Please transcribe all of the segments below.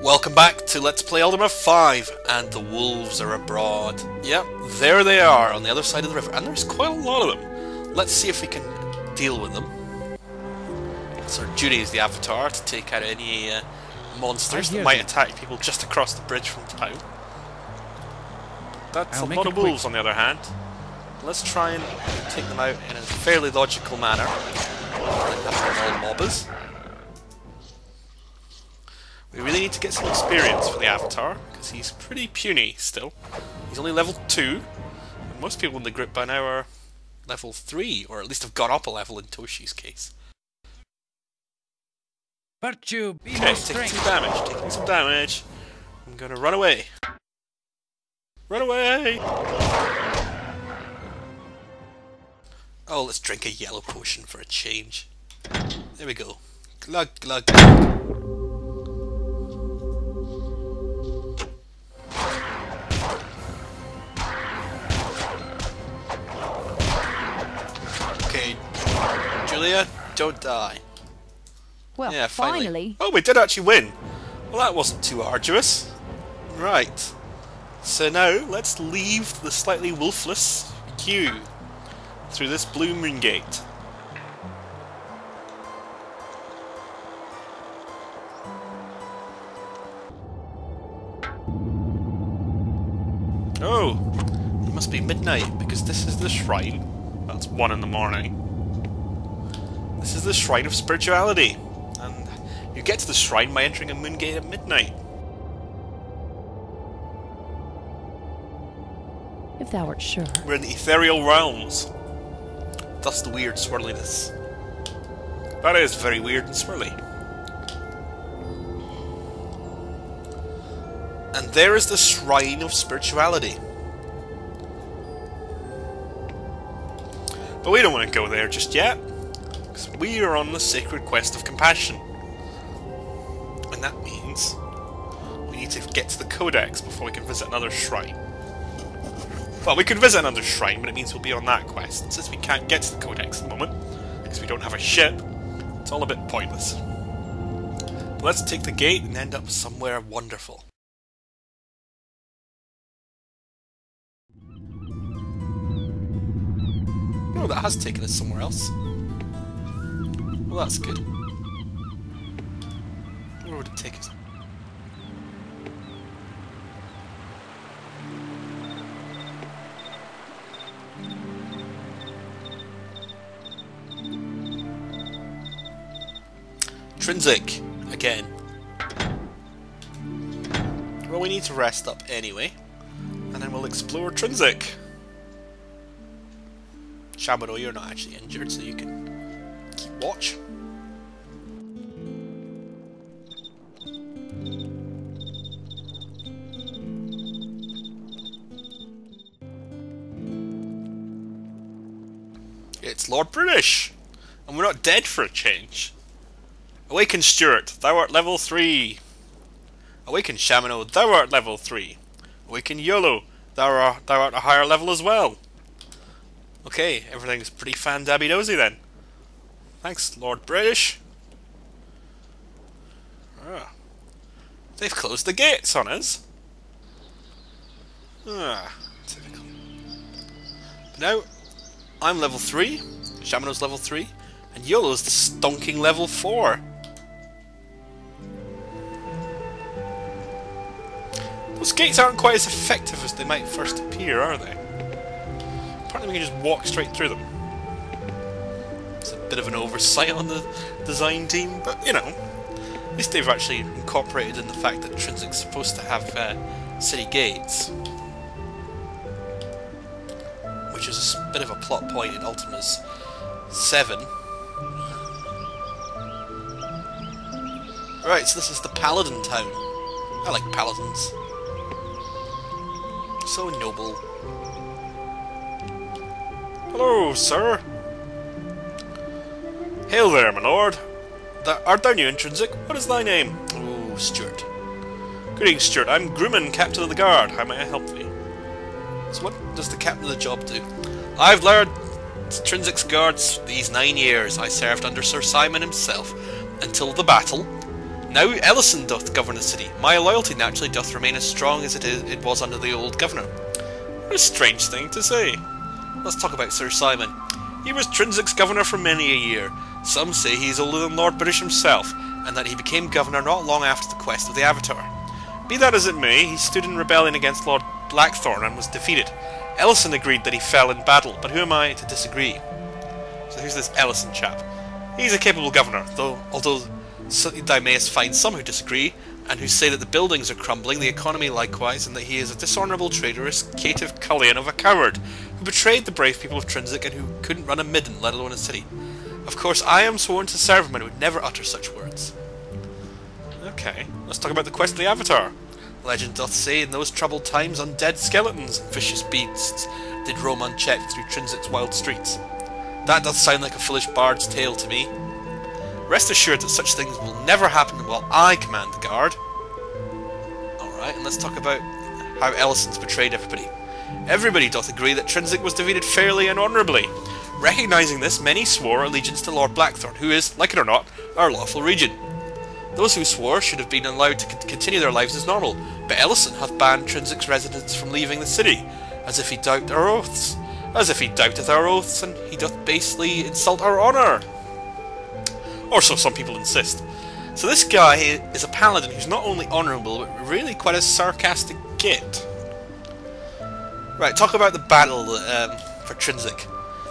Welcome back to Let's Play Ultima 5, and the wolves are abroad. Yep, there they are on the other side of the river, and there's quite a lot of them. Let's see if we can deal with them. It's our duty as the Avatar to take out any monsters that might attack people just across the bridge from town. That's a lot of wolves on the other hand. Let's try and take them out in a fairly logical manner. All mobbers. We really need to get some experience for the Avatar, because he's pretty puny still. He's only level 2, and most people in the group by now are level 3, or at least have gone up a level in Toshi's case. Virtue, be okay, taking some damage, I'm gonna run away. Run away! Oh, let's drink a yellow potion for a change. There we go. Glug, glug, glug. Okay, Julia, don't die. Well, yeah, finally. Oh, we did actually win. Well, that wasn't too arduous. Right. So now, let's leave the slightly wolfless queue through this blue Moongate. Oh, it must be midnight because this is the shrine. That's 1 in the morning. This is the Shrine of Spirituality, and you get to the shrine by entering a Moongate at midnight. If thou art sure. We're in the ethereal realms. Thus the weird swirliness. That is very weird and swirly. And there is the Shrine of Spirituality. But we don't want to go there just yet, because we are on the sacred quest of compassion. And that means we need to get to the Codex before we can visit another shrine. Well, we could visit another shrine, but it means we'll be on that quest. And since we can't get to the Codex at the moment, because we don't have a ship, it's all a bit pointless. But let's take the gate and end up somewhere wonderful. Oh, that has taken us somewhere else. Well, that's good. Where would it take us? Trinsic, again. Well, we need to rest up anyway, and then we'll explore Trinsic. Shabado, you're not actually injured, so you can keep watch. It's Lord British! And we're not dead for a change. Awaken Stuart, thou art level 3. Awaken Shamano, thou art level 3. Awaken Yolo, thou art a higher level as well. Okay, everything's pretty fan-dabby-dozy then. Thanks, Lord British. Ah. They've closed the gates on us. Ah, typical. But now, I'm level 3, Shamano's level 3, and Yolo's the stonking level 4. Those gates aren't quite as effective as they might first appear, are they? Apparently we can just walk straight through them. It's a bit of an oversight on the design team, but you know, at least they've actually incorporated in the fact that Trinsic's supposed to have city gates, which is a bit of a plot point in Ultima's 7. Right, so this is the paladin town. I like paladins. So noble. Hello, sir. Hail there, my lord. Art thou new in Trinsic? What is thy name? Oh, Stuart. Greetings, Stuart. I'm Groomman, captain of the guard. How may I help thee? So what does the captain of the job do? I've learned Trinsic's guards these 9 years. I served under Sir Simon himself until the battle. Now Ellison doth govern the city. My loyalty naturally doth remain as strong as it was under the old governor. What a strange thing to say. Let's talk about Sir Simon. He was Trinsic's governor for many a year. Some say he is older than Lord British himself, and that he became governor not long after the quest of the Avatar. Be that as it may, he stood in rebellion against Lord Blackthorn and was defeated. Ellison agreed that he fell in battle, but who am I to disagree? So here's this Ellison chap. He's a capable governor, although thou mayest find some who disagree, and who say that the buildings are crumbling, the economy likewise, and that he is a dishonourable, traitorous, caitiff cullion of a coward, who betrayed the brave people of Trinsic and who couldn't run a midden, let alone a city. Of course, I am sworn to serve him and would never utter such words. Okay, let's talk about the quest of the Avatar. Legend doth say in those troubled times undead skeletons and vicious beasts did roam unchecked through Trinsic's wild streets. That doth sound like a foolish bard's tale to me. Rest assured that such things will never happen while I command the guard. Alright, and let's talk about how Ellison's betrayed everybody. Everybody doth agree that Trinsic was defeated fairly and honourably. Recognising this, many swore allegiance to Lord Blackthorn, who is, like it or not, our lawful regent. Those who swore should have been allowed to continue their lives as normal, but Ellison hath banned Trinsic's residents from leaving the city, as if he doubted our oaths. As if he doubteth our oaths, and he doth basely insult our honour. Or so some people insist. So this guy is a paladin who's not only honourable, but really quite a sarcastic git. Right, talk about the battle for Trinsic.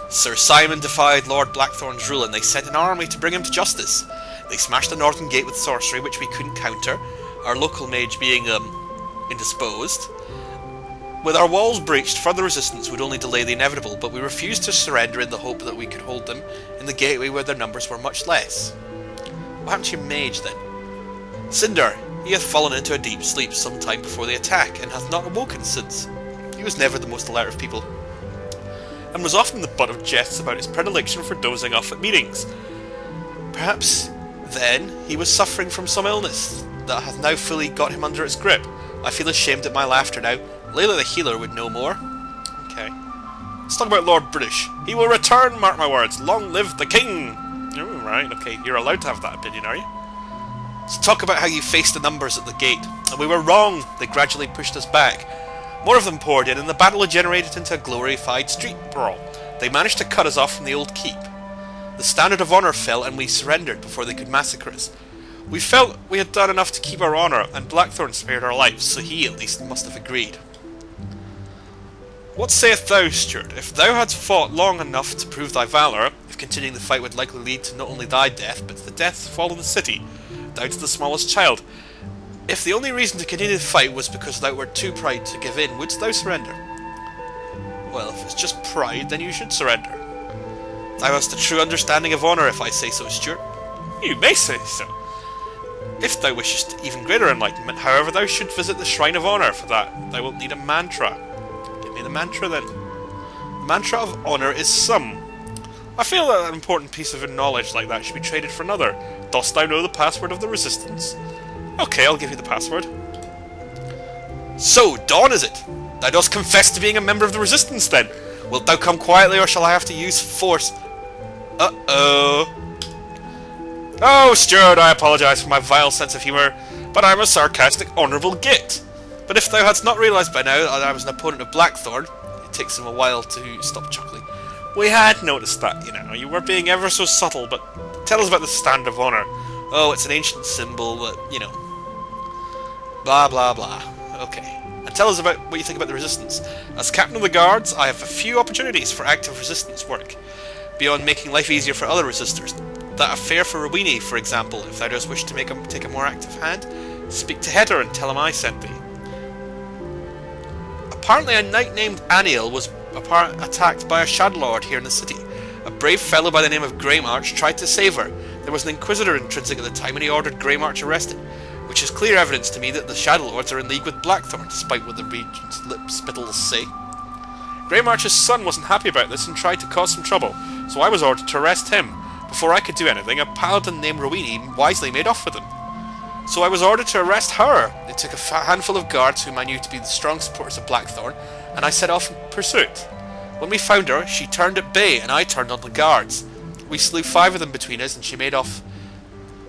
Sir Simon defied Lord Blackthorn's rule, and they sent an army to bring him to justice. They smashed the northern gate with sorcery, which we couldn't counter, our local mage being indisposed. With our walls breached, further resistance would only delay the inevitable, but we refused to surrender in the hope that we could hold them in the gateway where their numbers were much less. What happened to your mage, then? Cinder, he hath fallen into a deep sleep some time before the attack, and hath not awoken since. He was never the most alert of people, and was often the butt of jests about his predilection for dozing off at meetings. Perhaps, then, he was suffering from some illness that hath now fully got him under its grip. I feel ashamed at my laughter now. Layla the healer would know more. Okay. Let's talk about Lord British. He will return, mark my words. Long live the king! Oh, right, okay. You're allowed to have that opinion, are you? So talk about how you faced the numbers at the gate. And we were wrong. They gradually pushed us back. More of them poured in, and the battle degenerated into a glorified street brawl. They managed to cut us off from the old keep. The standard of honour fell, and we surrendered before they could massacre us. We felt we had done enough to keep our honour, and Blackthorn spared our lives, so he at least must have agreed. What sayest thou, Stuart? If thou hadst fought long enough to prove thy valour, if continuing the fight would likely lead to not only thy death, but to the deaths of all in the city, down to the smallest child, if the only reason to continue the fight was because thou wert too proud to give in, wouldst thou surrender? Well, if it's just pride, then you should surrender. Thou hast a true understanding of honour, if I say so, Stuart. You may say so. If thou wishest even greater enlightenment, however, thou should visit the Shrine of Honour. For that, thou wilt need a mantra. Give me the mantra, then. The mantra of honour is sum. I feel that an important piece of knowledge like that should be traded for another. Dost thou know the password of the Resistance? Okay, I'll give you the password. So, Dawn is it? Thou dost confess to being a member of the Resistance, then? Wilt thou come quietly, or shall I have to use force? Uh-oh. Oh, Stuart, I apologise for my vile sense of humour, but I'm a sarcastic, honourable git. But if thou hadst not realised by now that I was an opponent of Blackthorn, it takes him a while to stop chuckling. We had noticed that, you know. You were being ever so subtle, but tell us about the Stand of Honour. Oh, it's an ancient symbol that, you know, blah blah blah. Okay. And tell us about what you think about the Resistance. As Captain of the Guards, I have a few opportunities for active Resistance work, beyond making life easier for other Resistors. That affair for Rowena, for example, if thou dost wish to take a more active hand, speak to Heather and tell him I sent thee. Apparently a knight named Aniel was attacked by a Shadowlord here in the city. A brave fellow by the name of Greymarch tried to save her. There was an Inquisitor in Trinsic at the time, and he ordered Greymarch arrested, which is clear evidence to me that the Shadowlords are in league with Blackthorn, despite what the region's lip spittles say. Greymarch's son wasn't happy about this and tried to cause some trouble, so I was ordered to arrest him. Before I could do anything, a paladin named Rowena wisely made off with him. So I was ordered to arrest her. They took a handful of guards whom I knew to be the strong supporters of Blackthorn, and I set off in pursuit. When we found her, she turned at bay, and I turned on the guards. We slew 5 of them between us, and she made off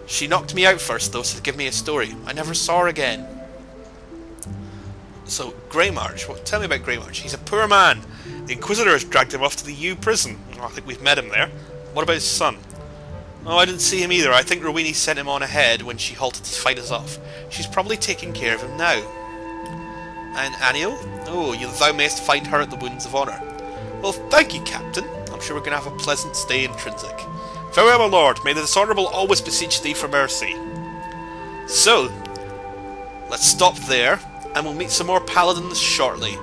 She knocked me out first, though, to give me a story. I never saw her again. So, Greymarch. Tell me about Greymarch. He's a poor man. The Inquisitor has dragged him off to the U prison. Oh, I think we've met him there. What about his son? Oh, I didn't see him either. I think Rowena sent him on ahead when she halted to fight us off. She's probably taking care of him now. And Aniel? Oh, thou mayest find her at the Wounds of Honour. Well, thank you, Captain. I'm sure we're going to have a pleasant stay in Trinsic. Farewell, my lord. May the Honourable always beseech thee for mercy. So, let's stop there, and we'll meet some more paladins shortly.